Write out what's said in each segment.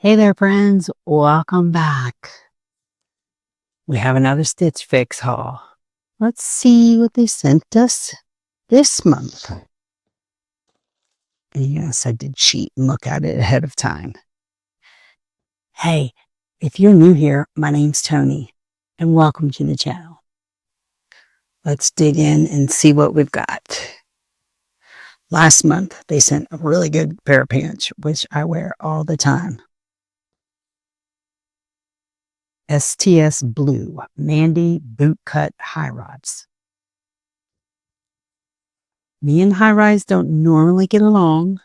Hey there, friends. Welcome back. We have another Stitch Fix haul. Let's see what they sent us this month. And yes, I did cheat and look at it ahead of time. Hey, if you're new here, my name's Tony, and welcome to the channel. Let's dig in and see what we've got. Last month, they sent a really good pair of pants, which I wear all the time. STS Blue Mandy Boot Cut High Rods. Me and high rise don't normally get along,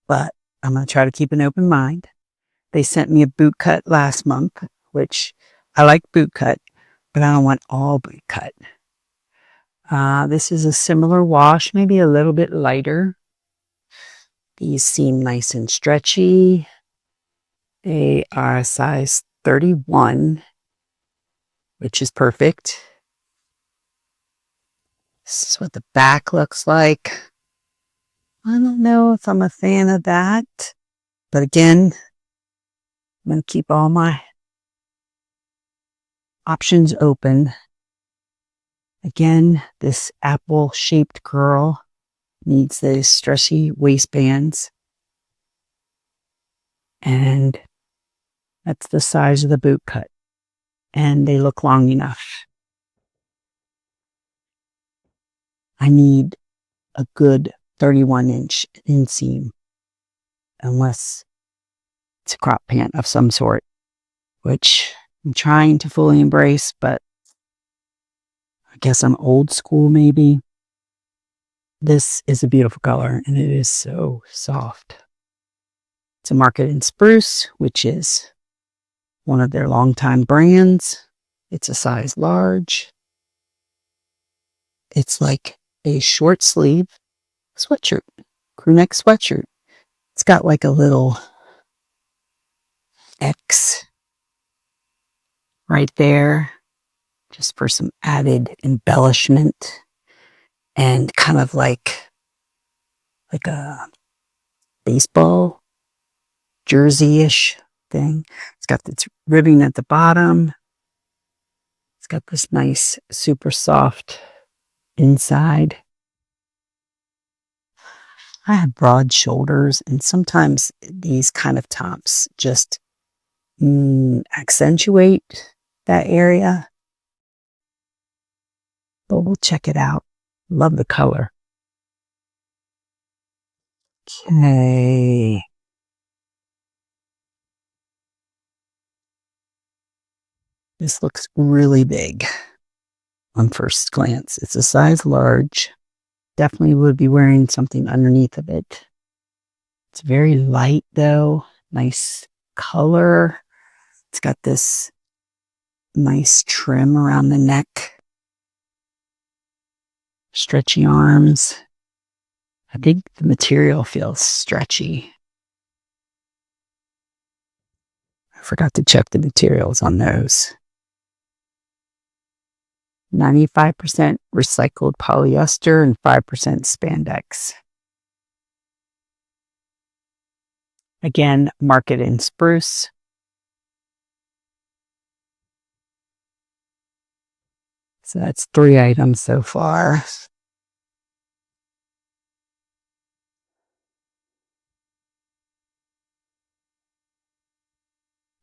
but I'm going to try to keep an open mind. They sent me a boot cut last month, which I like boot cut, but I don't want all boot cut. This is a similar wash, maybe a little bit lighter. These seem nice and stretchy. They are size 31, which is perfect. This is what the back looks like. I don't know if I'm a fan of that, but again, I'm going to keep all my options open. Again, this apple-shaped girl needs those stretchy waistbands. And that's the size of the boot cut. And they look long enough. I need a good 31-inch inseam, unless it's a crop pant of some sort, which I'm trying to fully embrace, but I guess I'm old school maybe. This is a beautiful color, and it is so soft. It's a Market in Spruce, which is one of their longtime brands. It's a size large. It's like a short sleeve sweatshirt, crew neck sweatshirt. It's got like a little X right there, just for some added embellishment and kind of like a baseball jersey-ish thing. It's got this ribbing at the bottom. It's got this nice, super soft inside. I have broad shoulders, and sometimes these kind of tops just accentuate that area. But we'll check it out. Love the color. Okay. This looks really big on first glance. It's a size large. Definitely would be wearing something underneath of it. It's very light though. Nice color. It's got this nice trim around the neck. Stretchy arms. I think the material feels stretchy. I forgot to check the materials on those. 95% recycled polyester and 5% spandex. Again, Market in Spruce. So that's 3 items so far.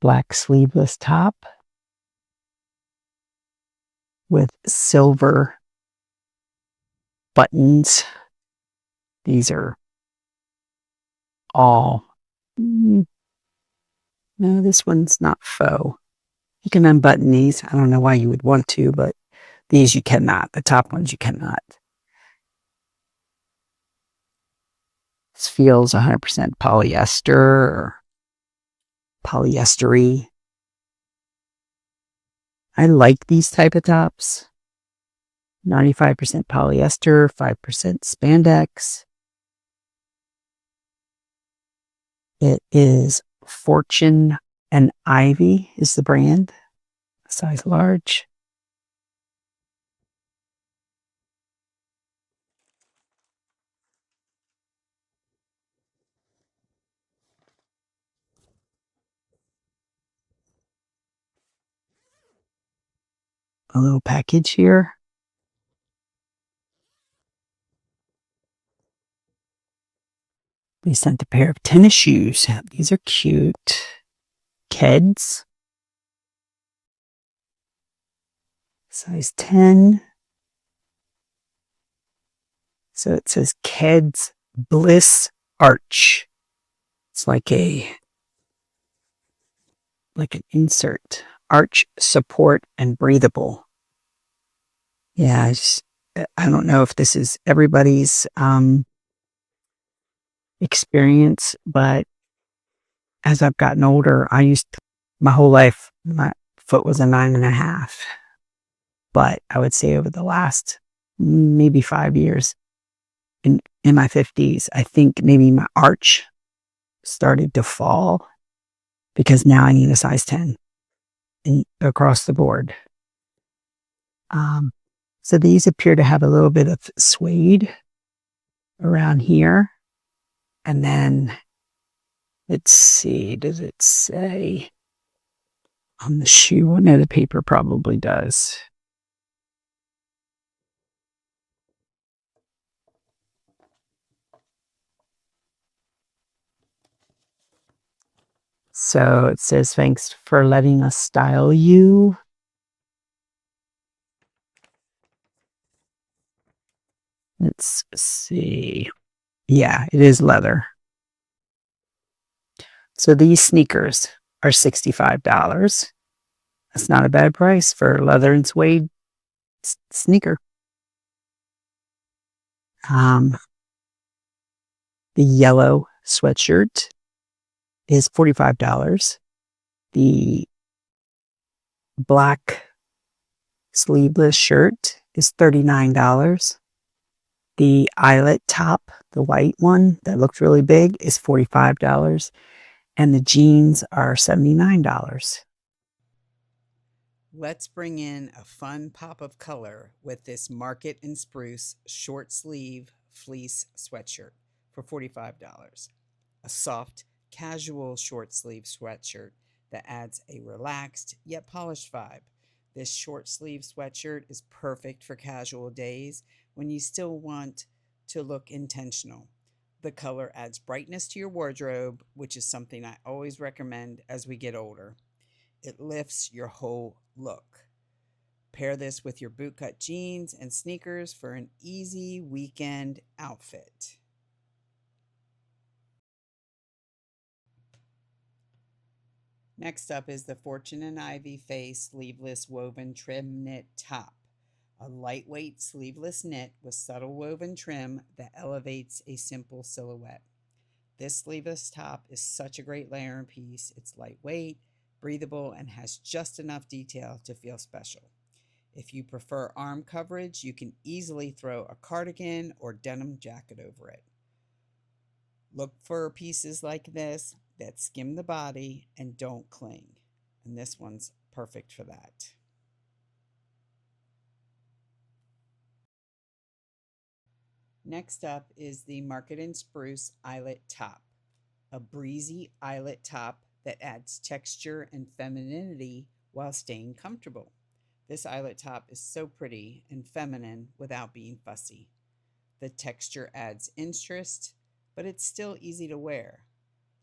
Black sleeveless top with silver buttons. These are all, no, this one's not faux. You can unbutton these. I don't know why you would want to, but these you cannot. The top ones you cannot. This feels 100% polyester or polyestery. I like these type of tops. 95% polyester, 5% spandex. It is Fortune and Ivy is the brand, size large. a little package here. They sent a pair of tennis shoes. These are cute. Keds. Size 10. So it says Keds Bliss Arch. It's like an insert. Arch, support, and breathable. Yeah, I don't know if this is everybody's experience, but as I've gotten older, my whole life, my foot was a 9.5. But I would say over the last maybe 5 years, in my 50s, I think maybe my arch started to fall because now I need a size 10 across the board. So these appear to have a little bit of suede around here. And then, let's see, does it say on the shoe? No, the paper probably does. So it says, thanks for letting us style you. Let's see. Yeah, it is leather. So these sneakers are $65. That's not a bad price for leather and suede sneaker. The yellow sweatshirt is $45. The black sleeveless shirt is $39. The eyelet top, the white one that looks really big, is $45. And the jeans are $79. Let's bring in a fun pop of color with this Market and Spruce short sleeve fleece sweatshirt for $45. A soft, casual short sleeve sweatshirt that adds a relaxed yet polished vibe. This short sleeve sweatshirt is perfect for casual days when you still want to look intentional. The color adds brightness to your wardrobe, which is something I always recommend as we get older. It lifts your whole look. Pair this with your bootcut jeans and sneakers for an easy weekend outfit. Next up is the Fortune and Ivy Face sleeveless woven trim knit top. A lightweight sleeveless knit with subtle woven trim that elevates a simple silhouette. This sleeveless top is such a great layering piece. It's lightweight, breathable, and has just enough detail to feel special. If you prefer arm coverage, you can easily throw a cardigan or denim jacket over it. Look for pieces like this that skim the body and don't cling. And this one's perfect for that. Next up is the Market and Spruce eyelet top. A breezy eyelet top that adds texture and femininity while staying comfortable. This eyelet top is so pretty and feminine without being fussy. The texture adds interest, but it's still easy to wear.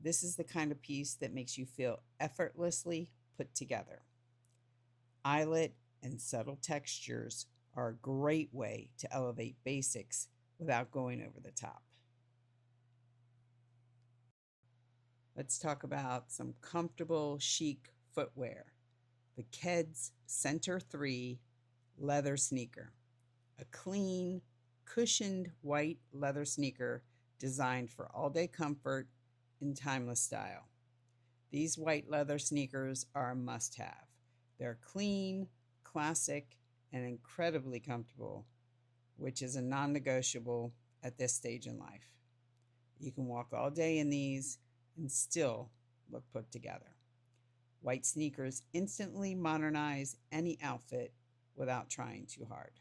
This is the kind of piece that makes you feel effortlessly put together. Eyelet and subtle textures are a great way to elevate basics without going over the top. Let's talk about some comfortable, chic footwear. The Keds Center 3 leather sneaker. A clean, cushioned white leather sneaker designed for all-day comfort and timeless style. These white leather sneakers are a must-have. They're clean, classic, and incredibly comfortable, which is a non-negotiable at this stage in life. You can walk all day in these and still look put together. White sneakers instantly modernize any outfit without trying too hard.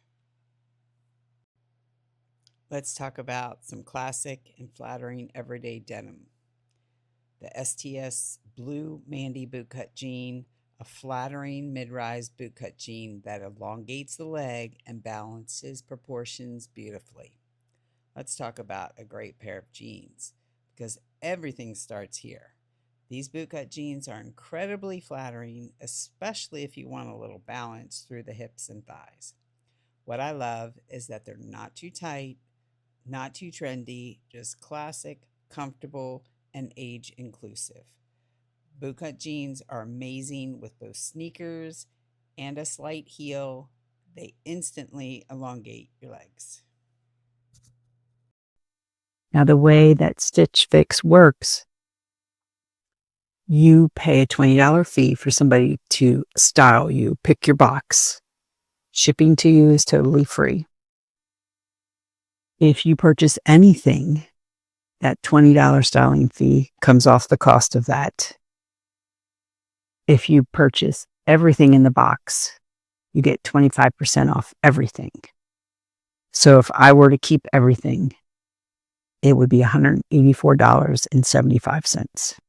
Let's talk about some classic and flattering everyday denim. The STS Blue Mandy Bootcut Jean, a flattering mid-rise bootcut jean that elongates the leg and balances proportions beautifully. Let's talk about a great pair of jeans because everything starts here. These bootcut jeans are incredibly flattering, especially if you want a little balance through the hips and thighs. What I love is that they're not too tight, not too trendy, just classic, comfortable, and age inclusive. Bootcut jeans are amazing with both sneakers and a slight heel. They instantly elongate your legs. Now, the way that Stitch Fix works, you pay a $20 fee for somebody to style you, pick your box. Shipping to you is totally free. If you purchase anything, that $20 styling fee comes off the cost of that. If you purchase everything in the box, you get 25% off everything. So if I were to keep everything, it would be $184.75.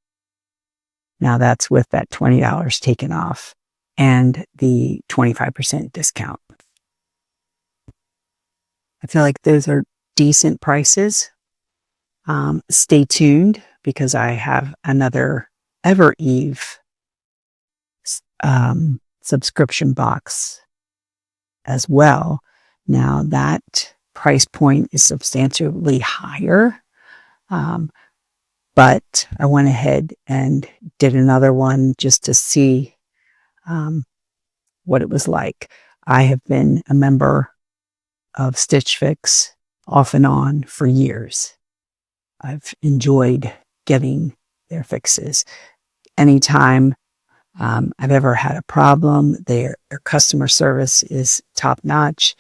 Now that's with that $20 taken off and the 25% discount. I feel like those are decent prices. Stay tuned because I have another Ever Eve subscription box as well. Now that price point is substantially higher, but I went ahead and did another one just to see what it was like. I have been a member of Stitch Fix off and on for years. I've enjoyed getting their fixes. Anytime I've ever had a problem, their customer service is top notch.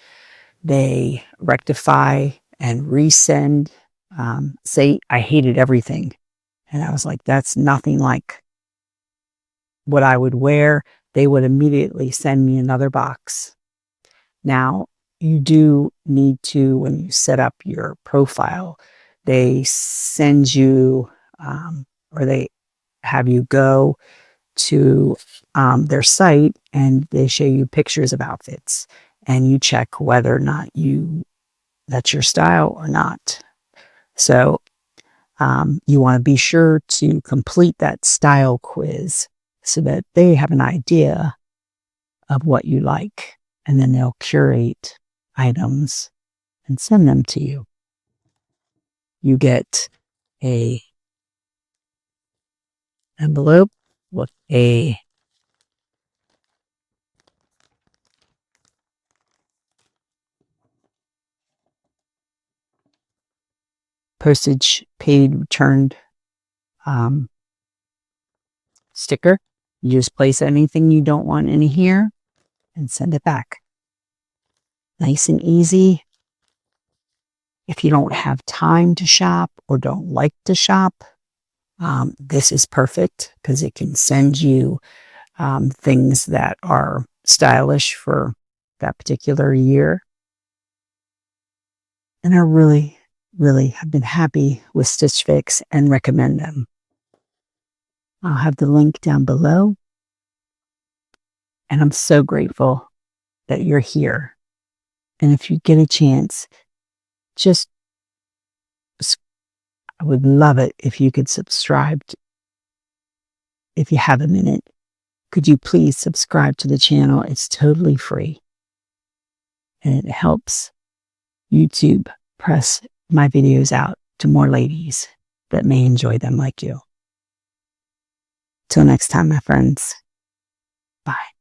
They rectify and resend. Say I hated everything. And I was like, that's nothing like what I would wear. They would immediately send me another box. Now, you do need to, when you set up your profile, they send you or they have you go to their site and they show you pictures of outfits and you check whether or not that's your style or not. So you want to be sure to complete that style quiz so that they have an idea of what you like, and then they'll curate items and send them to you. You get a envelope with a postage paid returned sticker. You just place anything you don't want in here and send it back. Nice and easy. If you don't have time to shop or don't like to shop, this is perfect because it can send you things that are stylish for that particular year. And I really, really have been happy with Stitch Fix and recommend them. I'll have the link down below. And I'm so grateful that you're here. And if you get a chance, I would love it if you could subscribe. If you have a minute, could you please subscribe to the channel? It's totally free. And it helps YouTube press my videos out to more ladies that may enjoy them like you. Till next time, my friends. Bye.